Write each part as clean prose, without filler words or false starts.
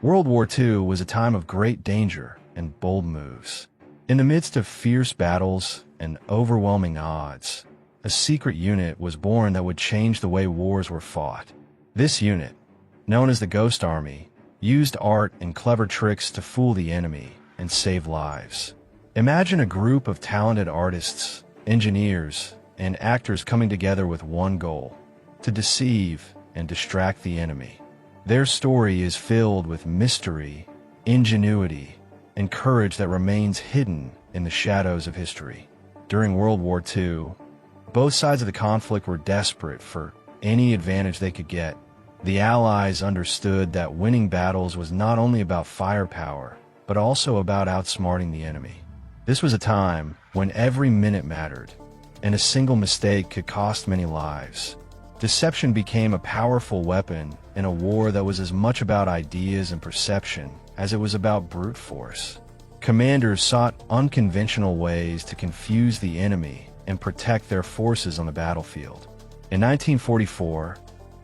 World War II was a time of great danger and bold moves. In the midst of fierce battles and overwhelming odds, a secret unit was born that would change the way wars were fought. This unit, known as the Ghost Army, used art and clever tricks to fool the enemy and save lives. Imagine a group of talented artists, engineers, and actors coming together with one goal: to deceive and distract the enemy. Their story is filled with mystery, ingenuity, and courage that remains hidden in the shadows of history. During World War II, both sides of the conflict were desperate for any advantage they could get. The Allies understood that winning battles was not only about firepower, but also about outsmarting the enemy. This was a time when every minute mattered, and a single mistake could cost many lives. Deception became a powerful weapon in a war that was as much about ideas and perception as it was about brute force. Commanders sought unconventional ways to confuse the enemy and protect their forces on the battlefield. In 1944,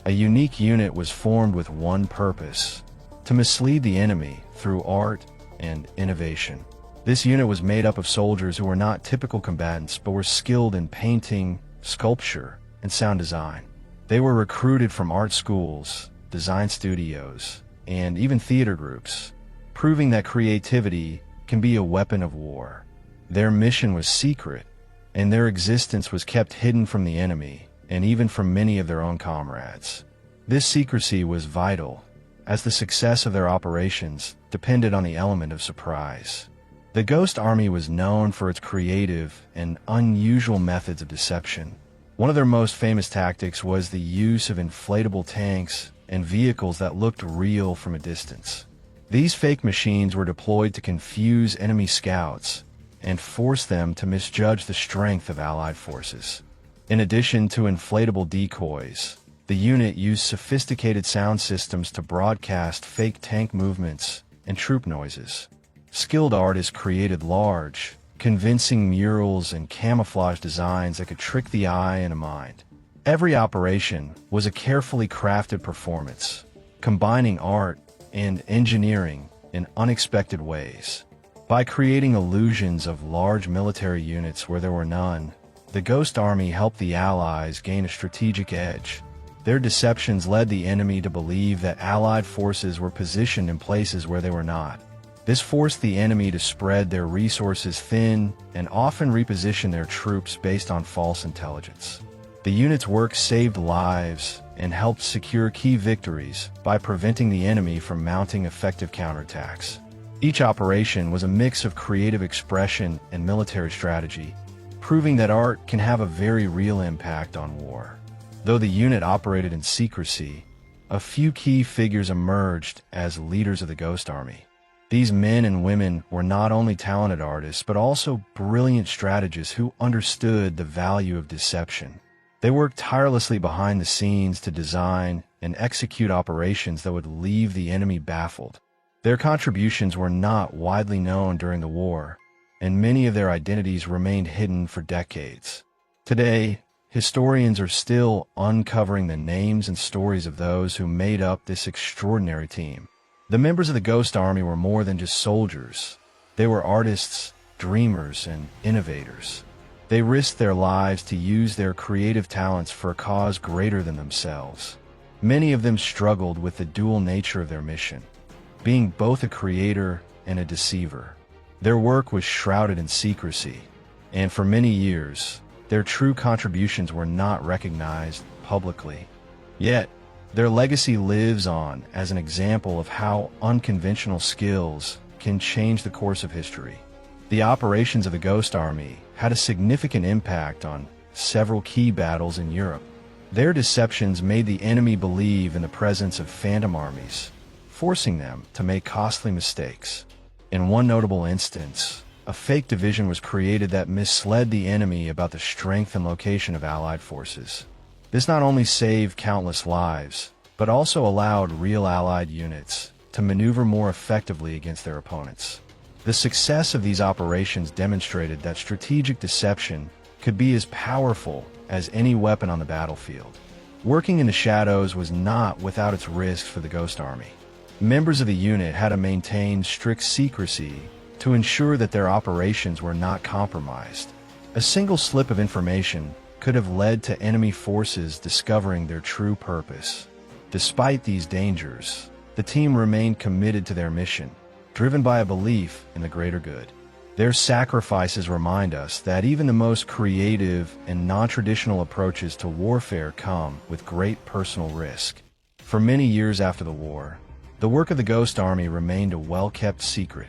a unique unit was formed with one purpose: to mislead the enemy through art and innovation. This unit was made up of soldiers who were not typical combatants but were skilled in painting, sculpture, and sound design. They were recruited from art schools, design studios, and even theater groups, proving that creativity can be a weapon of war. Their mission was secret, and their existence was kept hidden from the enemy and even from many of their own comrades. This secrecy was vital, as the success of their operations depended on the element of surprise. The Ghost Army was known for its creative and unusual methods of deception. One of their most famous tactics was the use of inflatable tanks and vehicles that looked real from a distance. These fake machines were deployed to confuse enemy scouts and force them to misjudge the strength of Allied forces. In addition to inflatable decoys, the unit used sophisticated sound systems to broadcast fake tank movements and troop noises. Skilled artists created large, convincing murals and camouflage designs that could trick the eye and a mind. Every operation was a carefully crafted performance, combining art and engineering in unexpected ways. By creating illusions of large military units where there were none, the Ghost Army helped the Allies gain a strategic edge. Their deceptions led the enemy to believe that Allied forces were positioned in places where they were not. This forced the enemy to spread their resources thin and often reposition their troops based on false intelligence. The unit's work saved lives and helped secure key victories by preventing the enemy from mounting effective counterattacks. Each operation was a mix of creative expression and military strategy, proving that art can have a very real impact on war. Though the unit operated in secrecy, a few key figures emerged as leaders of the Ghost Army. These men and women were not only talented artists but also brilliant strategists who understood the value of deception. They worked tirelessly behind the scenes to design and execute operations that would leave the enemy baffled. Their contributions were not widely known during the war, and many of their identities remained hidden for decades. Today, historians are still uncovering the names and stories of those who made up this extraordinary team. The members of the Ghost Army were more than just soldiers. They were artists, dreamers, and innovators. They risked their lives to use their creative talents for a cause greater than themselves. Many of them struggled with the dual nature of their mission, being both a creator and a deceiver. Their work was shrouded in secrecy, and for many years, their true contributions were not recognized publicly. Yet, their legacy lives on as an example of how unconventional skills can change the course of history. The operations of the Ghost Army had a significant impact on several key battles in Europe. Their deceptions made the enemy believe in the presence of phantom armies, forcing them to make costly mistakes. In one notable instance, a fake division was created that misled the enemy about the strength and location of Allied forces. This not only saved countless lives, but also allowed real Allied units to maneuver more effectively against their opponents. The success of these operations demonstrated that strategic deception could be as powerful as any weapon on the battlefield. Working in the shadows was not without its risks for the Ghost Army. Members of the unit had to maintain strict secrecy to ensure that their operations were not compromised. A single slip of information could have led to enemy forces discovering their true purpose. Despite these dangers, the team remained committed to their mission, driven by a belief in the greater good. Their sacrifices remind us that even the most creative and non-traditional approaches to warfare come with great personal risk. For many years after the war, the work of the Ghost Army remained a well-kept secret.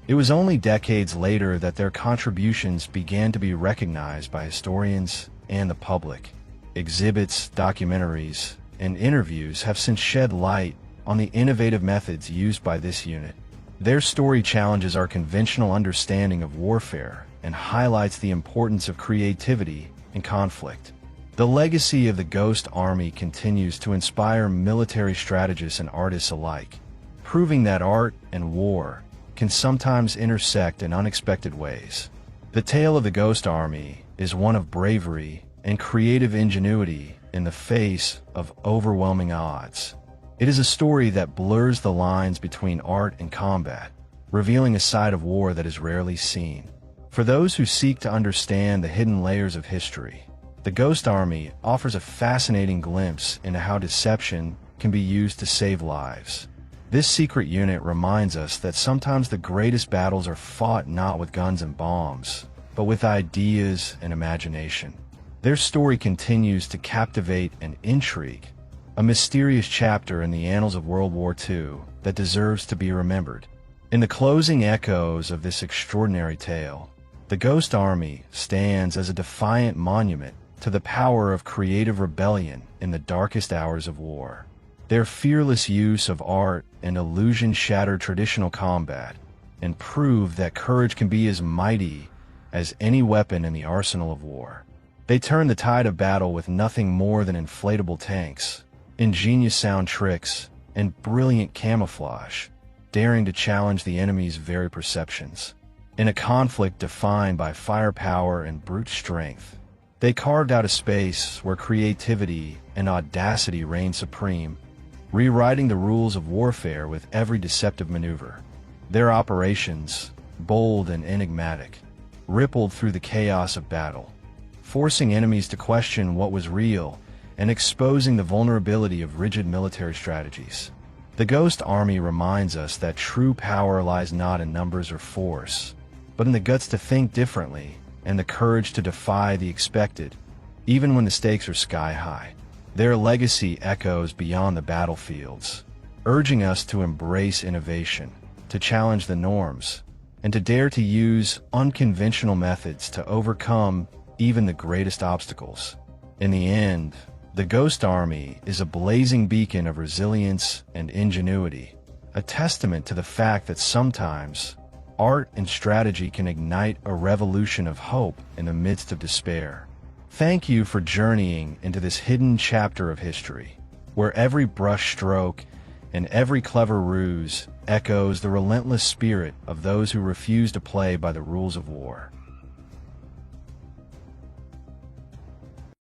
It was only decades later that their contributions began to be recognized by historians and the public. Exhibits, documentaries, and interviews have since shed light on the innovative methods used by this unit. Their story challenges our conventional understanding of warfare and highlights the importance of creativity in conflict. The legacy of the Ghost Army continues to inspire military strategists and artists alike, proving that art and war can sometimes intersect in unexpected ways. The tale of the Ghost Army is one of bravery and creative ingenuity in the face of overwhelming odds. It is a story that blurs the lines between art and combat, revealing a side of war that is rarely seen. For those who seek to understand the hidden layers of history, the Ghost Army offers a fascinating glimpse into how deception can be used to save lives. This secret unit reminds us that sometimes the greatest battles are fought not with guns and bombs, but with ideas and imagination. Their story continues to captivate and intrigue, a mysterious chapter in the annals of World War II that deserves to be remembered. In the closing echoes of this extraordinary tale, the Ghost Army stands as a defiant monument to the power of creative rebellion in the darkest hours of war. Their fearless use of art and illusion shattered traditional combat and proved that courage can be as mighty as any weapon in the arsenal of war. They turned the tide of battle with nothing more than inflatable tanks, ingenious sound tricks, and brilliant camouflage, daring to challenge the enemy's very perceptions. In a conflict defined by firepower and brute strength, they carved out a space where creativity and audacity reigned supreme, rewriting the rules of warfare with every deceptive maneuver. Their operations, bold and enigmatic, rippled through the chaos of battle, forcing enemies to question what was real and exposing the vulnerability of rigid military strategies. The Ghost Army reminds us that true power lies not in numbers or force, but in the guts to think differently and the courage to defy the expected, even when the stakes are sky high. Their legacy echoes beyond the battlefields, urging us to embrace innovation, to challenge the norms, and to dare to use unconventional methods to overcome even the greatest obstacles. In the end, the Ghost Army is a blazing beacon of resilience and ingenuity, a testament to the fact that sometimes art and strategy can ignite a revolution of hope in the midst of despair. Thank you for journeying into this hidden chapter of history, where every brush stroke and every clever ruse echoes the relentless spirit of those who refuse to play by the rules of war.